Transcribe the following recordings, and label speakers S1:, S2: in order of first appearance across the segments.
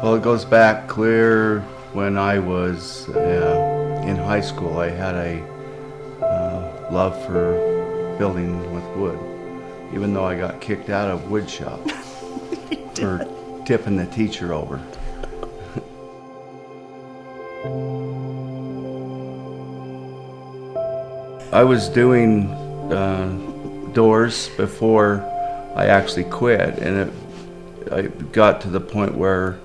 S1: Well, it goes back clear when I was in high school. I had a love for building with wood, even though I got kicked out of wood shop for tipping the teacher over. I was doing doors before I actually quit, and I got to the point where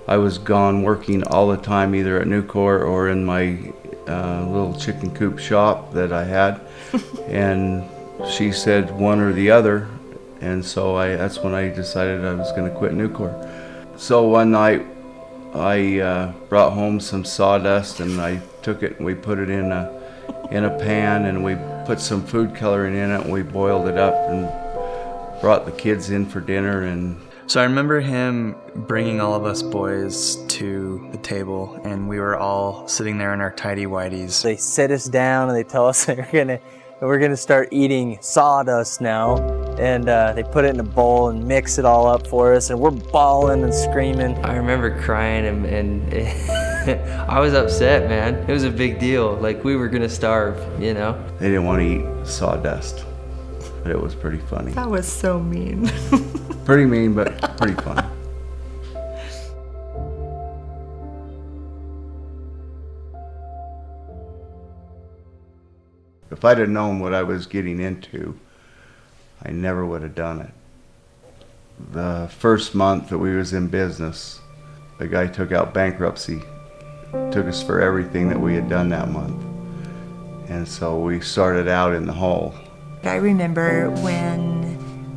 S1: I was gone working all the time, either at Nucor or in my little chicken coop shop that I had. And she said one or the other, and so that's when I decided I was going to quit Nucor. So one night I brought home some sawdust, and I took it and we put it in a pan, and we put some food coloring in it, and we boiled it up and brought the kids in for dinner. And
S2: so I remember him bringing all of us boys to the table, and we were all sitting there in our tighty-whities.
S3: They sit us down and they tell us we're gonna start eating sawdust now, and they put it in a bowl and mix it all up for us, and we're bawling and screaming.
S4: I remember crying and I was upset, man. It was a big deal. Like, we were gonna starve, you know?
S1: they didn't want to eat sawdust, but it was pretty funny.
S5: That was so mean.
S1: Pretty mean, but pretty funny. If I'd have known what I was getting into, I never would have done it. The first month that we was in business, the guy took out bankruptcy, took us for everything that we had done that month. And so we started out in the hole.
S5: I remember when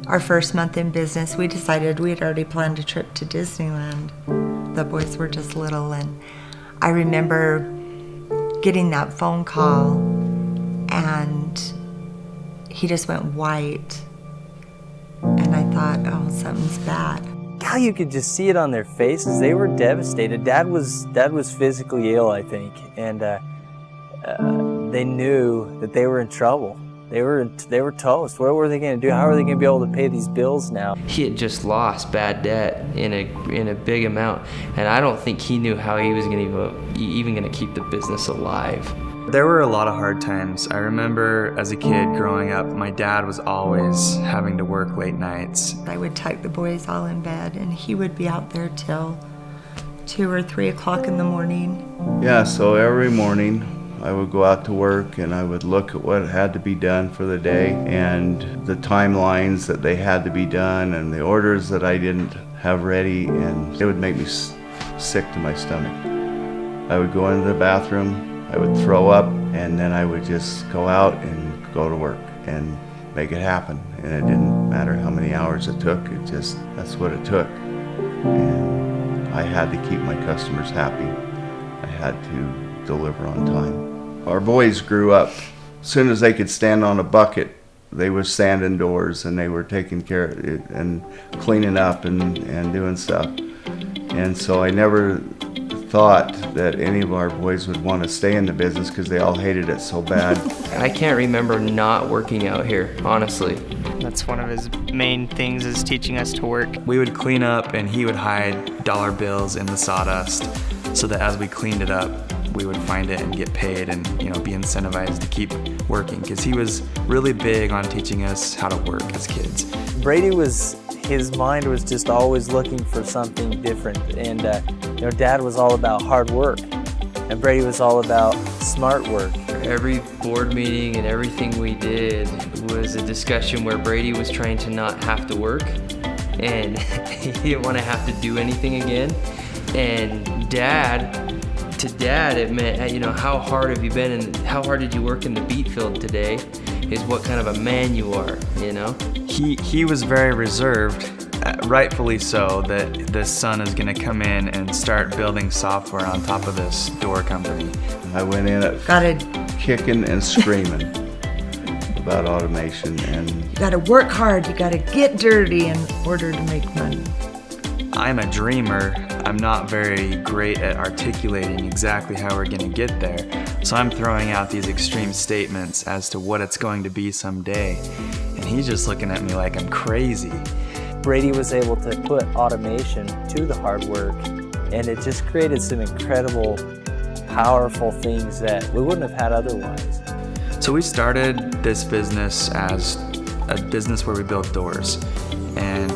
S5: our first month in business, we decided we had already planned a trip to Disneyland. The boys were just little, and I remember getting that phone call, and he just went white. And I thought, oh, something's bad.
S3: God, you could just see it on their faces. They were devastated. Dad was physically ill, I think, and they knew that they were in trouble. They were toast. What were they going to do? How are they going to be able to pay these bills now?
S4: He had just lost bad debt in a big amount, and I don't think he knew how he was even going to keep the business alive.
S2: There were a lot of hard times. I remember as a kid growing up, my dad was always having to work late nights.
S5: I would tuck the boys all in bed, and he would be out there till 2 or 3 o'clock in the morning.
S1: Yeah, so every morning I would go out to work, and I would look at what had to be done for the day and the timelines that they had to be done and the orders that I didn't have ready, and it would make me sick to my stomach. I would go into the bathroom, I would throw up, and then I would just go out and go to work and make it happen. And it didn't matter how many hours it took, that's what it took. And I had to keep my customers happy. I had to deliver on time. Our boys grew up. As soon as they could stand on a bucket, they were sanding doors, and they were taking care of it and cleaning up and doing stuff. And so I never thought that any of our boys would want to stay in the business because they all hated it so bad.
S4: I can't remember not working out here, honestly.
S6: That's one of his main things, is teaching us to work.
S2: We would clean up, and he would hide dollar bills in the sawdust so that as we cleaned it up, we would find it and get paid and, be incentivized to keep working, because he was really big on teaching us how to work as kids.
S3: Brady his mind was just always looking for something different, and Dad was all about hard work, and Brady was all about smart work.
S4: Every board meeting and everything we did was a discussion where Brady was trying to not have to work, and he didn't want to have to do anything again. And to Dad, it meant, how hard have you been and how hard did you work in the beet field today is what kind of a man you are,
S2: He was very reserved, rightfully so, that this son is going to come in and start building software on top of this door company.
S1: I went in at kicking and screaming about automation. And
S5: You gotta work hard, you gotta get dirty in order to make money.
S2: I'm a dreamer. I'm not very great at articulating exactly how we're going to get there. So I'm throwing out these extreme statements as to what it's going to be someday. And he's just looking at me like I'm crazy.
S3: Brady was able to put automation to the hard work, And it just created some incredible, powerful things that we wouldn't have had otherwise.
S2: So we started this business as a business where we build doors. And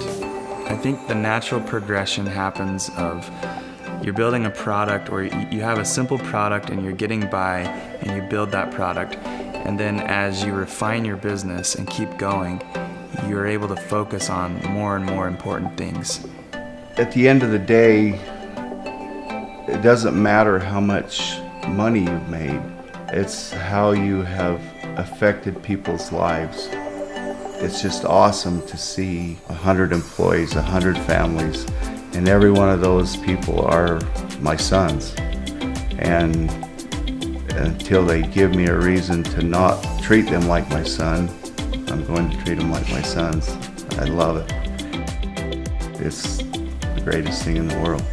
S2: I think the natural progression happens of you're building a product, or you have a simple product and you're getting by and you build that product. And then as you refine your business and keep going, you're able to focus on more and more important things.
S1: At the end of the day, it doesn't matter how much money you've made. It's how you have affected people's lives. It's just awesome to see 100 employees, 100 families, and every one of those people are my sons. And until they give me a reason to not treat them like my son, I'm going to treat them like my sons. I love it. It's the greatest thing in the world.